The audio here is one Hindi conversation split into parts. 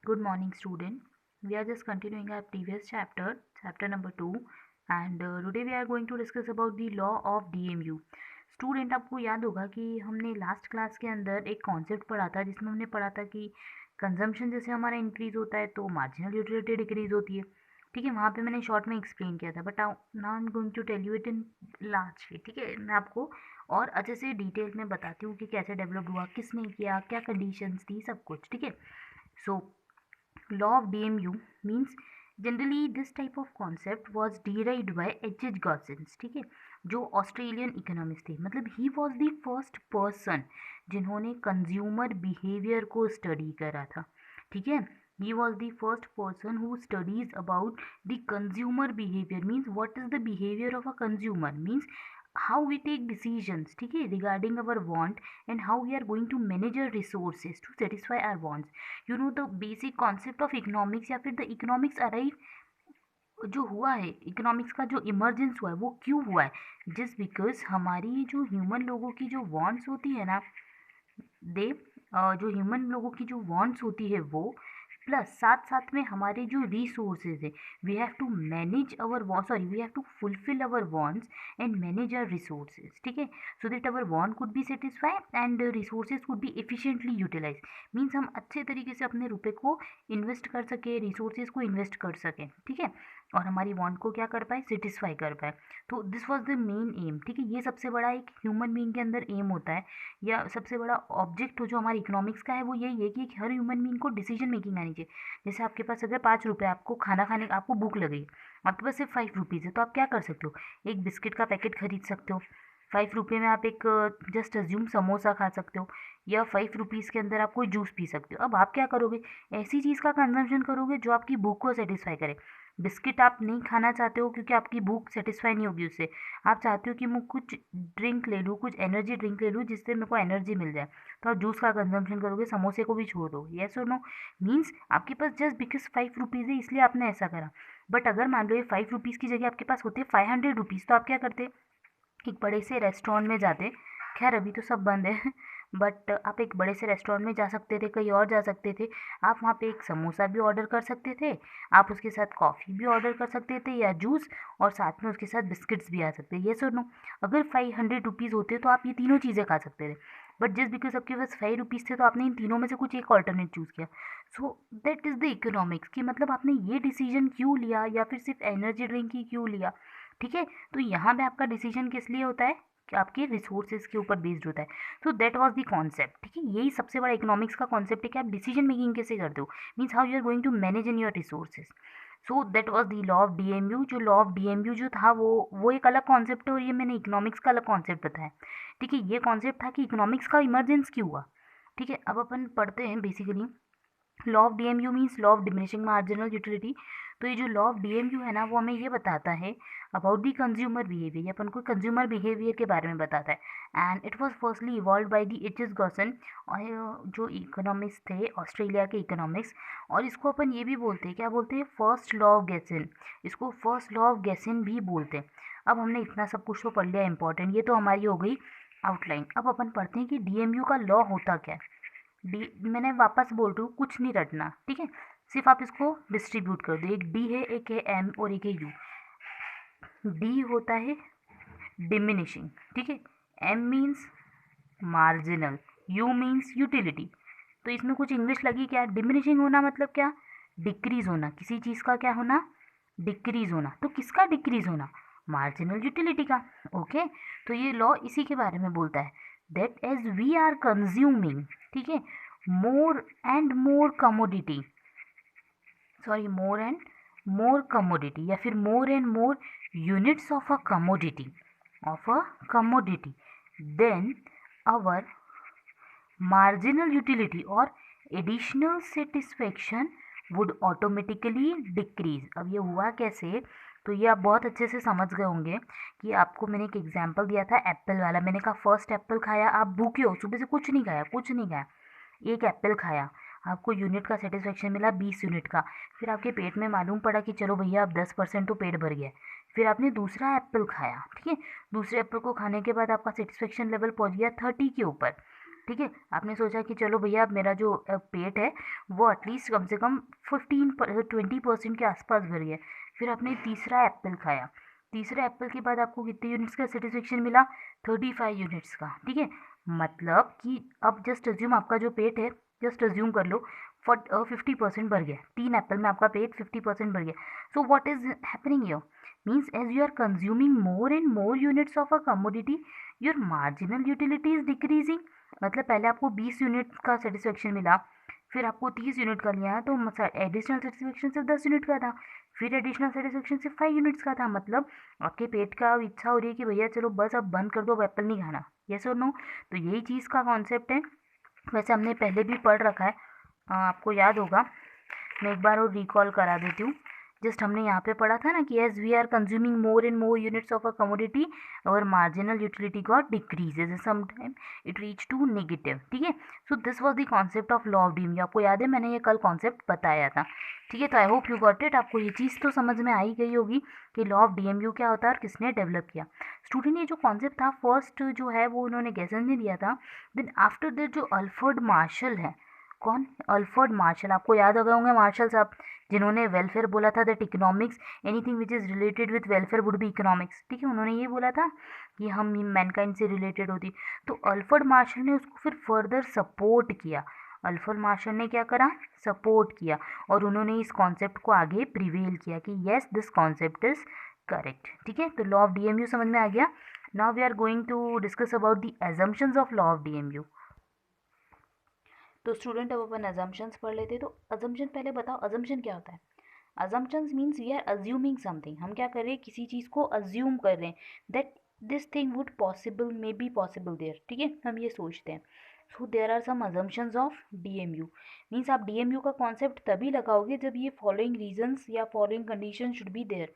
Good morning, student. We are just continuing our previous chapter number 2, and today we are going to discuss about the law of DMU. Student, आपको याद होगा कि हमने लास्ट क्लास के अंदर एक कॉन्सेप्ट पढ़ा था जिसमें हमने पढ़ा था कि कंजम्पशन जैसे हमारा इंक्रीज होता है तो मार्जिनल यूटिलिटी डिक्रीज होती है। ठीक है, वहाँ पे मैंने शॉर्ट में एक्सप्लेन किया था, but now I am going to tell you it in large way. ठीक है, मैं आपको और अच्छे से डिटेल में बताती हूँ कि कैसे डेवलप हुआ, किसने किया, क्या कंडीशंस थी, सब कुछ। ठीक है, सो law of DMU means generally this type of concept was derived by H.H. Gosens। ठीक है, जो ऑस्ट्रेलियन इकोनॉमिस्ट थे, मतलब he was the first person जिन्होंने कंज्यूमर बिहेवियर को स्टडी करा था। ठीक है, he was the first person who studies about the consumer behavior, means what is the behavior of a consumer, means how we take decisions, ठीक है, regarding our want and how we are going to manage our resources to satisfy our wants। You know the basic concept of economics, या फिर द इकोनॉमिक्स अराइव जो हुआ है, इकोनॉमिक्स का जो इमर्जेंस हुआ है वो क्यों हुआ है, जस्ट बिकॉज हमारी जो ह्यूमन लोगों की जो वांट्स होती है ना, दे जो ह्यूमन लोगों की जो वांट्स होती है वो, प्लस साथ साथ में हमारे जो रिसोर्सेज है, we have to manage our sorry we have to fulfil our wants and manage our resources. ठीक है, so that our want could be satisfied and resources could be efficiently utilise, means हम अच्छे तरीके से अपने रुपए को इन्वेस्ट कर सके, रिसोर्सेज को इन्वेस्ट कर सकें। ठीक है, और हमारी वांट को क्या कर पाए, सेटिस्फाई कर पाए। तो this was the main M. ठीक है, ये सबसे बड़ा एक ह्यूमन बीइंग के अंदर एम होता है, या सबसे बड़ा ऑब्जेक्ट जो हमारे इकोनॉमिक्स का है वो यही है कि हर ह्यूमन बीइंग को डिसीजन मेकिंग आनी चाहिए। जैसे आपके पास अगर 5 रुपये, आपको खाना खाने, आपको भूख लग रही है, आपके पास सिर्फ 5 रुपीज़ है, तो आप क्या कर सकते हो, एक बिस्किट का पैकेट खरीद सकते हो। 5 रुपये में आप एक जस्ट अज्यूम समोसा खा सकते हो, या 5 रुपीज़ के अंदर आप कोई जूस पी सकते हो। अब आप क्या करोगे, ऐसी चीज़ का कंजम्पशन करोगे जो आपकी भूख को सेटिस्फाई करे। बिस्किट आप नहीं खाना चाहते हो क्योंकि आपकी भूख सेटिस्फाई नहीं होगी उससे, आप चाहते हो कि मैं कुछ ड्रिंक ले लूँ, कुछ एनर्जी ड्रिंक ले लूँ जिससे मेरे को एनर्जी मिल जाए, तो आप जूस का कंजम्पशन करोगे, समोसे को भी छोड़ दो। येस और नो, मीन्स आपके पास जस्ट बिकॉज 5 रुपीज़ है इसलिए आपने ऐसा करा। बट अगर मान लो ये 5 रुपीज़ की जगह आपके पास होते 500 रुपीज़, तो आप क्या करते, एक बड़े से रेस्टोरेंट में जाते। खैर अभी तो सब बंद है बट आप एक बड़े से रेस्टोरेंट में जा सकते थे, कहीं और जा सकते थे, आप वहाँ पे एक समोसा भी ऑर्डर कर सकते थे, आप उसके साथ कॉफ़ी भी ऑर्डर कर सकते थे या जूस, और साथ में उसके साथ बिस्किट्स भी आ सकते। ये सुनो, अगर 500 रुपीज़ होते तो आप ये तीनों चीज़ें खा सकते थे, बट जस्ट बिकॉज आपके पास 5 रुपीज़ थे तो आपने इन तीनों में से कुछ एक ऑल्टरनेट चूज़ किया। So that is the economics, कि मतलब आपने ये डिसीजन क्यों लिया, या फिर सिर्फ एनर्जी ड्रिंक ही क्यों लिया। ठीक है, तो यहाँ पे आपका डिसीजन किस लिए होता है, कि आपके रिसोर्सेज के ऊपर बेस्ड होता है। So that was the concept. ठीक है, यही सबसे बड़ा इकोनॉमिक्स का कॉन्सेप्ट है कि आप डिसीजन मेकिंग कैसे करते हो, means how you are going to manage in your resources. So that was the law of DMU. जो लॉ ऑफ डीएमयू जो था वो एक अलग कॉन्सेप्ट है, और ये मैंने इकोनॉमिक्स का अलग कॉन्सेप्ट बताया। ठीक है, ये कॉन्सेप्ट था कि इकोनॉमिक्स का इमरजेंस क्यों हुआ। ठीक है, अब अपन पढ़ते हैं basically law of DMU means law of diminishing marginal utility. तो ये जो लॉ ऑफ डीएमयू है ना, वो हमें ये बताता है अबाउट दी कंज्यूमर बिहेवियर, ये अपन को कंज्यूमर बिहेवियर के बारे में बताता है। And it was firstly evolve by the H S Gaussian, और जो इकोनॉमिक्स थे ऑस्ट्रेलिया के इकोनॉमिक्स। और इसको अपन ये भी बोलते हैं, क्या बोलते हैं, फर्स्ट लॉ ऑफ गेसन, इसको फर्स्ट लॉ ऑफ गेसन भी बोलते हैं। अब हमने इतना सब कुछ तो पढ़ लिया इंपॉर्टेंट, ये तो हमारी हो गई आउटलाइन। अब अपन पढ़ते हैं कि डीएमयू का लॉ होता क्या है। डी, मैंने वापस बोल रही हूँ, कुछ नहीं रटना। ठीक है, सिर्फ आप इसको डिस्ट्रीब्यूट कर दो, एक डी है, एक है एम और एक है यू। डी होता है डिमिनिशिंग, ठीक है, M means marginal, U means utility. तो इसमें कुछ इंग्लिश लगी क्या, डिमिनिशिंग होना मतलब क्या, डिक्रीज होना, किसी चीज़ का क्या होना, डिक्रीज होना। तो किसका डिक्रीज होना, मार्जिनल यूटिलिटी का। ओके, तो ये लॉ इसी के बारे में बोलता है that as we are consuming, ठीक है, more and more commodity, sorry more and more commodity, या फिर more and more units of a commodity, then our marginal utility और additional satisfaction would automatically decrease. अब ये हुआ कैसे, तो ये आप बहुत अच्छे से समझ गए होंगे कि आपको मैंने एक एग्जांपल दिया था एप्पल वाला। मैंने कहा फर्स्ट एप्पल खाया, आप भूखे हो, सुबह से कुछ नहीं खाया, कुछ नहीं खाया, एक एप्पल खाया, आपको यूनिट का सेटिस्फेक्शन मिला 20 यूनिट का। फिर आपके पेट में मालूम पड़ा कि चलो भैया अब 10% तो पेट भर गया। फिर आपने दूसरा एप्पल खाया, ठीक है, दूसरे एप्पल को खाने के बाद आपका सेटिस्फेक्शन लेवल पहुंच गया 30 के ऊपर। ठीक है, आपने सोचा कि चलो भैया अब मेरा जो पेट है वो एटलीस्ट कम से कम 20% के आसपास भर गया। फिर आपने तीसरा एप्पल खाया। तीसरे एप्पल के बाद आपको कितने यूनिट्स का सेटिस्फेक्शन मिला? 35 यूनिट्स का। ठीक है, मतलब कि अब जस्ट अज्यूम आपका जो पेट है, जस्ट अज्यूम कर लो 50% भर गया। 3 एप्पल में आपका पेट 50% भर गया। So what is happening here? Means as you are consuming more and more units of a commodity, your marginal utility is decreasing. मतलब पहले आपको 20 यूनिट का सेटिस्फेक्शन मिला, फिर आपको 30 यूनिट का लिया है, तो एडिशनल सेटिस्फेक्शन सिर्फ 10 यूनिट का था। फिर एडिशनल सेटिस्फेक्शन सिर्फ 5 यूनिट्स का था। मतलब आपके पेट का अब इच्छा हो रही है कि भैया चलो बस अब बंद कर दो, अब एप्पल नहीं खाना। यस और नो? तो यही चीज़ का कॉन्सेप्ट है। वैसे हमने पहले भी पढ़ रखा है, आपको याद होगा। मैं एक बार और रिकॉल करा देती हूँ। जस्ट हमने यहाँ पे पढ़ा था ना कि as we are consuming more and more units of a commodity, और marginal utility got decreases, some time it reach to negative. ठीक है, so this was the concept of law of DMU. आपको याद है मैंने ये कल कॉन्सेप्ट बताया था। ठीक है, तो I hope you got it. आपको ये चीज़ तो समझ में आई गई होगी कि लॉ ऑफ डीएमयू क्या होता है और किसने डेवलप किया। स्टूडेंट ने जो कॉन्सेप्ट था फर्स्ट जो है वो उन्होंने गेसन ने दिया था। देन आफ्टर दैट जो अल्फ्रेड मार्शल है, कौन? Alfred Marshall. आपको याद हो गए होंगे मार्शल साहब, जिन्होंने वेलफेयर बोला था, that economics, anything which is related with welfare would be economics. ठीक है, उन्होंने ये बोला था कि हम मैनकाइंड से रिलेटेड होती। तो अल्फ्रेड मार्शल ने उसको फिर फर्दर सपोर्ट किया। अल्फ्रेड मार्शल ने क्या करा? सपोर्ट किया, और उन्होंने इस कॉन्सेप्ट को आगे प्रिवेल किया कि yes this concept is correct. ठीक है, तो लॉ ऑफ डीएमयू समझ में आ गया। Now we are going to discuss about the assumptions of law of DMU. तो स्टूडेंट अब अपन अजम्पशंस पढ़ लेते हैं। तो अजम्पशन पहले बताओ, अजम्पशन क्या होता है? Assumptions means we are assuming something. हम क्या कर रहे हैं? किसी चीज़ को अज्यूम कर रहे हैं that this thing would possible, may be possible there. ठीक है, हम ये सोचते हैं। So there are some assumptions of DMU. Means आप डीएमयू का कॉन्सेप्ट तभी लगाओगे जब ये फॉलोइंग रीजंस या following condition should be there.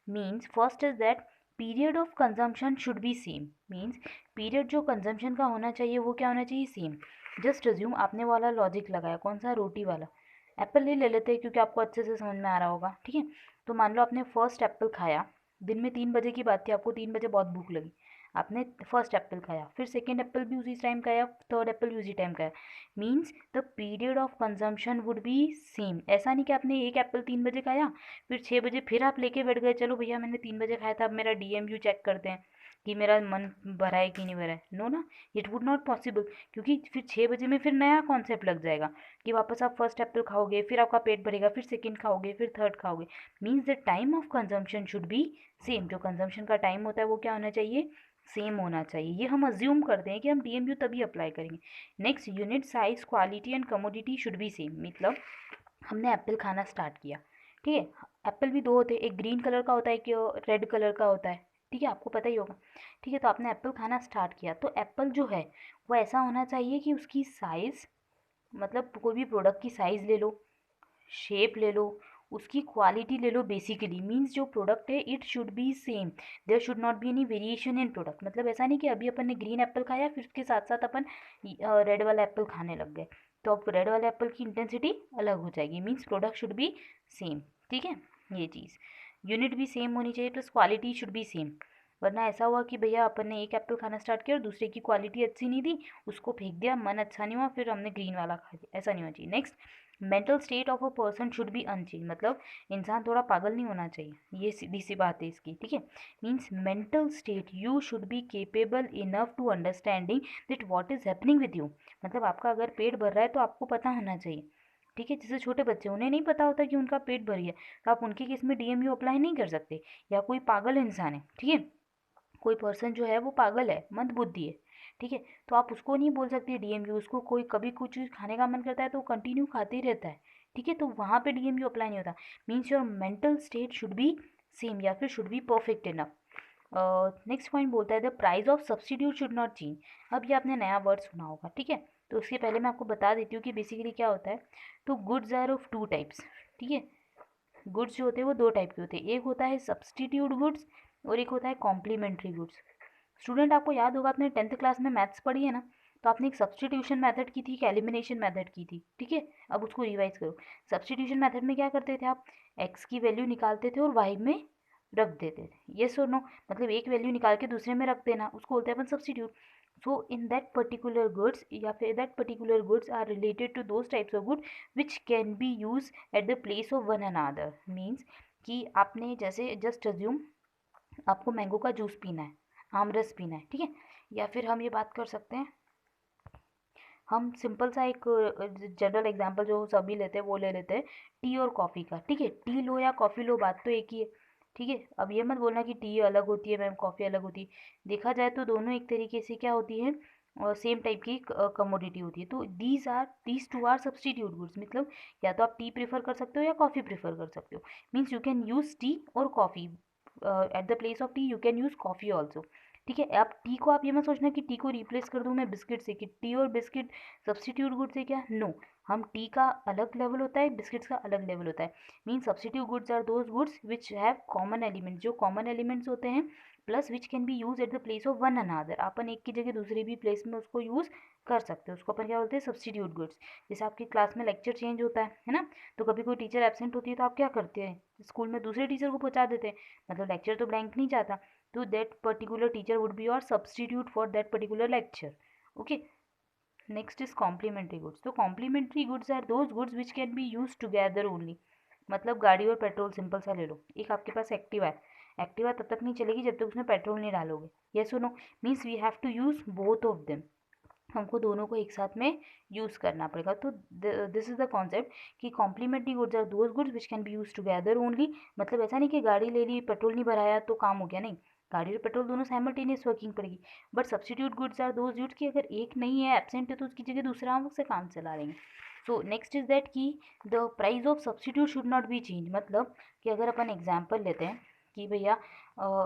Means first is that period of consumption should be same. Means period जो कंजम्पशन का होना चाहिए वो क्या होना चाहिए? सेम। जस्ट अज्यूम आपने वाला लॉजिक लगाया, कौन सा? रोटी वाला। एप्पल ही ले लेते हैं क्योंकि आपको अच्छे से समझ में आ रहा होगा। ठीक है, तो मान लो आपने फर्स्ट एप्पल खाया, दिन में 3 बजे की बात थी, आपको 3 बजे बहुत भूख लगी, आपने फर्स्ट एप्पल खाया, फिर सेकेंड एप्पल भी उसी टाइम खाया, थर्ड एप्पल भी उसी टाइम खाया। Means the period of consumption would be same. ऐसा नहीं कि आपने एक एप्पल 3 बजे खाया, फिर 6 बजे फिर आप लेके बैठ गए, चलो भैया मैंने 3 बजे खाया था, अब मेरा डीएमयू चेक करते हैं कि मेरा मन भरा है कि नहीं भरा है। नो ना, इट वुड नॉट पॉसिबल, क्योंकि फिर 6 बजे में फिर नया कॉन्सेप्ट लग जाएगा कि वापस आप फर्स्ट एप्पल खाओगे, फिर आपका पेट भरेगा, फिर सेकंड खाओगे, फिर थर्ड खाओगे। Means the time of consumption should be same. जो कंजम्पशन का टाइम होता है वो क्या होना चाहिए? सेम होना चाहिए। ये हम अज्यूम करते हैं कि हम डीएमयू तभी अप्लाई करेंगे। Next, unit size, quality and commodity should be same. मतलब हमने एप्पल खाना स्टार्ट किया, ठीक है, एप्पल भी दो होते हैं, एक ग्रीन कलर का होता है, एक रेड कलर का होता है। ठीक है, आपको पता ही होगा। ठीक है, तो आपने एप्पल खाना स्टार्ट किया, तो एप्पल जो है वो ऐसा होना चाहिए कि उसकी साइज़, मतलब कोई भी प्रोडक्ट की साइज़ ले लो, शेप ले लो, उसकी क्वालिटी ले लो, बेसिकली मीन्स जो प्रोडक्ट है it should be same. There should not be any variation in product. मतलब ऐसा नहीं कि अभी अपन ने ग्रीन एप्पल खाया फिर उसके साथ साथ अपन रेड वाला एप्पल खाने लग गए, तो अब रेड वाले एप्पल की इंटेंसिटी अलग हो जाएगी। Means product should be same. ठीक है, ये चीज़, यूनिट भी सेम होनी चाहिए, plus quality should be same. वरना ऐसा हुआ कि भैया अपन ने एक एप्पल खाना स्टार्ट किया और दूसरे की क्वालिटी अच्छी नहीं थी, उसको फेंक दिया, मन अच्छा नहीं हुआ, फिर हमने ग्रीन वाला खा लिया, ऐसा नहीं होना चाहिए। Next, mental state of a person should be unchange. मतलब इंसान थोड़ा पागल नहीं होना चाहिए, ये सीधी सी बात है इसकी। ठीक है, means mental state, you should be capable enough to understanding that what is happening with you. मतलब आपका अगर पेट भर रहा है तो आपको पता होना चाहिए। ठीक है, जैसे छोटे बच्चे, उन्हें नहीं पता होता कि उनका पेट भर गया, तो आप उनके केस में डीएमयू अप्लाई नहीं कर सकते। या कोई पागल इंसान है, ठीक है, कोई पर्सन जो है वो पागल है, मंदबुद्धि है, ठीक है, तो आप उसको नहीं बोल सकते डीएमयू। उसको कोई कभी कुछ चीज़ खाने का मन करता है तो वो कंटिन्यू खाते ही रहता है। ठीक है, तो वहाँ पे डीएमयू अप्लाई नहीं होता। Means your mental state should be same या फिर should be perfect enough. Next point बोलता है the price of substitute should not change. अब ये आपने नया वर्ड सुना होगा, ठीक है, तो उसके पहले मैं आपको बता देती हूँ कि बेसिकली क्या होता है। तो goods are of two types. ठीक है, गुड्स जो होते हैं वो दो टाइप के होते हैं, एक होता है सब्सटीट्यूट गुड्स और एक होता है कॉम्प्लीमेंट्री गुड्स। स्टूडेंट आपको याद होगा, आपने 10th क्लास में मैथ्स पढ़ी है ना, तो आपने एक सब्सटीट्यूशन मेथड की थी, एक एलिमिनेशन मेथड की थी। ठीक है, अब उसको रिवाइज करो। सब्सटीट्यूशन मेथड में क्या करते थे आप? एक्स की वैल्यू निकालते थे और वाई में रख देते थे। ये और नो? मतलब एक वैल्यू निकाल के दूसरे में रख देना, उसको बोलते हैं अपन substitute. So in that particular goods या फिर that particular goods are related to those types of good which can be used at the place of one another. Means कि आपने जैसे just assume आपको मैंगो का जूस पीना है, आम रस पीना है, ठीक है, या फिर हम ये बात कर सकते हैं, हम सिंपल सा एक जनरल एग्जांपल जो सभी लेते हैं वो ले लेते हैं, टी और कॉफ़ी का, ठीक है, टी लो या कॉफ़ी लो बात तो एक ही है, ठीक है। अब ये मत बोलना कि टी अलग होती है मैम कॉफ़ी अलग होती है, देखा जाए तो दोनों एक तरीके से क्या होती है, और सेम टाइप की कमोडिटी होती है। तो these two are substitute goods, मतलब या तो आप टी प्रेफर कर सकते हो या कॉफ़ी प्रेफर कर सकते हो। Means you can use tea और coffee, at the place of tea you can use coffee also, ठीक है। आप टी को, आप ये मत सोचना कि टी को रिप्लेस कर दूँ मैं बिस्किट से, कि टी और बिस्किट सब्सटीट्यूट गुड्स है क्या, नो। हम टी का अलग लेवल होता है, बिस्किट्स का अलग लेवल होता है। Mean substitute goods are those goods which have common elements, जो कॉमन एलिमेंट्स होते हैं, plus which can be use at the place of one another. अपन एक की जगह दूसरे भी प्लेस में उसको यूज़ कर सकते हो, उसको अपन क्या बोलते हैं, सब्सटीट्यूट गुड्स। जैसे आपकी क्लास में लेक्चर चेंज होता है ना, तो कभी कोई टीचर एब्सेंट होती है तो आप क्या करते हैं, स्कूल में दूसरे टीचर को पहुंचा देते हैं, मतलब लेक्चर तो ब्लैंक नहीं जाता, तो that particular teacher would be your substitute for that particular lecture. Okay, next is complementary goods. तो complementary goods are those goods which can be used together only. मतलब गाड़ी और पेट्रोल सिंपल सा ले लो, एक आपके पास एक्टिवा है, एक्टिवा तब तक नहीं चलेगी जब तक उसमें पेट्रोल नहीं डालोगे, यस और no. Means we have to use both of them, हमको दोनों को एक साथ में यूज़ करना पड़ेगा। तो दिस इज़ द कॉन्सेप्ट कि complementary goods are those goods which can be use together only. मतलब ऐसा नहीं कि गाड़ी ले ली पेट्रोल नहीं भराया तो काम हो गया, नहीं, गाड़ी और पेट्रोल दोनों साइमल्टेनियस वर्किंग पड़ेगी। But substitute goods are those goods की अगर एक नहीं है, एब्सेंट है, तो उसकी जगह दूसरा हम उससे काम चला लेंगे। सो नेक्स्ट इज दैट कि the price of substitute should not be change. मतलब कि अगर अपन एग्जाम्पल लेते हैं कि भैया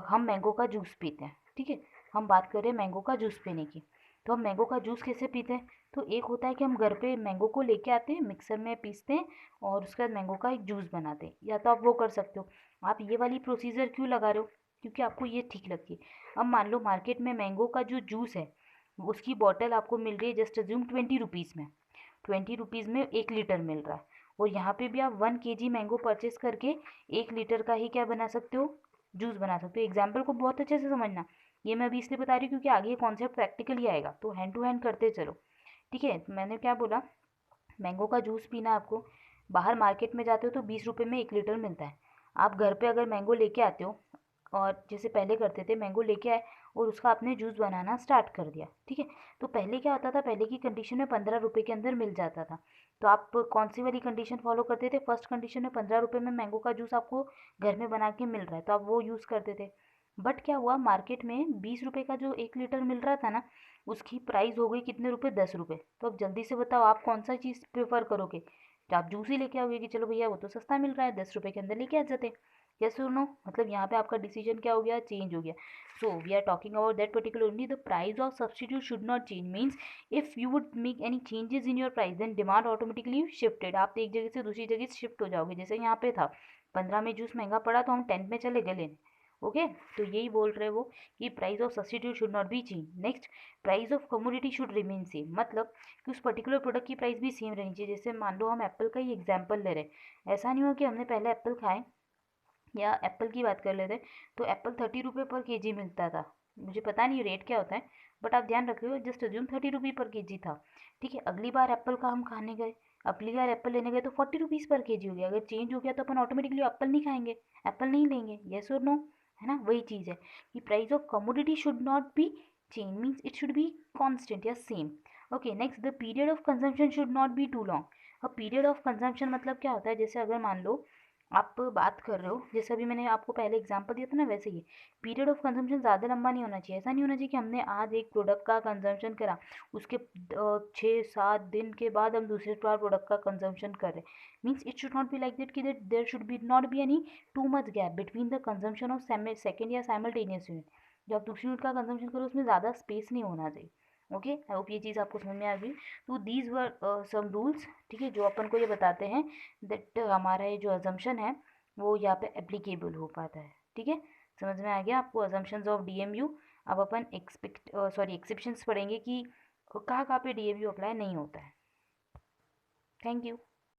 हम मैंगो का जूस पीते हैं, ठीक है, हम बात करें मैंगो का जूस पीने की, तो हम मैंगो का जूस कैसे पीते हैं, तो एक होता है कि हम घर पे मैंगो को लेके आते हैं, मिक्सर में पीसते हैं और उसके बाद मैंगो का एक जूस बनाते हैं, या तो आप वो कर सकते हो। आप ये वाली प्रोसीजर क्यों लगा रहे हो, क्योंकि आपको ये ठीक लगती है। अब मान लो मार्केट में मैंगो का जो जूस है उसकी बॉटल आपको मिल रही है जस्ट अज्यूम 20 रुपीज़ में, 20 रुपीज़ में 1 लीटर मिल रहा है, और यहाँ पे भी आप 1 kg मैंगो परचेस करके 1 लीटर का ही क्या बना सकते हो, जूस बना सकते हो। एग्जाम्पल को बहुत अच्छे से समझना, ये मैं अभी इसलिए बता रही हूँ क्योंकि आगे ये कॉन्सेप्ट प्रैक्टिकली आएगा, तो हैंड टू हैंड करते चलो, ठीक है। मैंने क्या बोला, मैंगो का जूस पीना आपको, बाहर मार्केट में जाते हो तो 20 रुपये में 1 लीटर मिलता है। आप घर पे अगर मैंगो लेके आते हो, और जैसे पहले करते थे, मैंगो लेके आए और उसका आपने जूस बनाना स्टार्ट कर दिया, ठीक है, तो पहले क्या होता था, पहले की कंडीशन में 15 रुपये के अंदर मिल जाता था। तो आप कौन सी वाली कंडीशन फॉलो करते थे, फर्स्ट कंडीशन में 15 रुपये में मैंगो का जूस आपको घर में बना के मिल रहा है तो आप वो यूज़ करते थे। बट क्या हुआ, मार्केट में 20 रुपये का जो 1 लीटर मिल रहा था ना, उसकी प्राइस हो गई कितने रुपए, 10 रुपये। तो अब जल्दी से बताओ आप कौन सा चीज़ प्रेफर करोगे, तो आप जूस ही लेके आओगे कि चलो भैया वो तो सस्ता मिल रहा है, 10 रुपये के अंदर लेके आ जाते। यस और नो, मतलब यहाँ पे आपका डिसीजन क्या हो गया, चेंज हो गया। So we are talking about that particular only, the price of substitute should not change. Means if you would make any changes in your price then demand automatically shifted, आप एक जगह से दूसरी जगह शिफ्ट हो जाओगे। जैसे यहाँ पे था 15 में जूस महंगा पड़ा तो हम 10 में चले गए लेने, ओके। तो यही बोल रहे वो कि price of substitute should not be change. Next, price of commodity should remain same, मतलब कि उस पर्टिकुलर प्रोडक्ट की प्राइस भी सेम रहनी चाहिए। जैसे मान लो हम एप्पल का ही एग्जाम्पल ले रहे हैं, ऐसा नहीं हो कि हमने पहले एप्पल खाए, या एप्पल की बात कर लेते हैं, तो एप्पल 30 रुपये पर केजी मिलता था, मुझे पता नहीं रेट क्या होता है, बट आप ध्यान रखियो जस्ट अज्यूम 30 रुपये पर केजी था, ठीक है। अगली बार एप्पल का हम खाने गए, अगली बार एप्पल लेने गए तो 40 रुपीज़ पर केजी हो गया। अगर चेंज हो गया तो अपन ऑटोमेटिकली एप्पल नहीं खाएंगे, एप्पल नहीं लेंगे, येस और नो, है ना। वही चीज़ है कि price of commodity should not be change, means it should be constant या same. Okay, next, the period of consumption should not be too long. अब पीरियड ऑफ कंजम्पशन मतलब क्या होता है, जैसे अगर मान लो आप बात कर रहे हो, जैसे अभी मैंने आपको पहले एग्जांपल दिया था ना, वैसे ही पीरियड ऑफ कंजम्पशन ज़्यादा लंबा नहीं होना चाहिए। ऐसा नहीं होना चाहिए कि हमने आज एक प्रोडक्ट का कंजम्पशन करा, उसके 6-7 दिन के बाद हम दूसरे प्रोडक्ट का कंजम्पशन कर रहे हैं। Means it should not be like that कि that there should be not be any too much gap between the consumption of second या साइमल्टेनियस यूनिट। जब आप दूसरी यूनिट का कंजम्पशन करो उसमें ज़्यादा स्पेस नहीं होना चाहिए। ओके, आई होप ये चीज़ आपको समझ में आ गई। तो दीज वर सम रूल्स, ठीक है, जो अपन को ये बताते हैं दैट हमारा ये जो अजम्पशन है वो यहाँ पे एप्लीकेबल हो पाता है, ठीक है। समझ में आ गया आपको अजम्पशंस ऑफ डीएमयू। अब अपन एक्सेप्शंस पढ़ेंगे कि कहाँ कहाँ पे डीएमयू अप्लाई नहीं होता है। Thank you.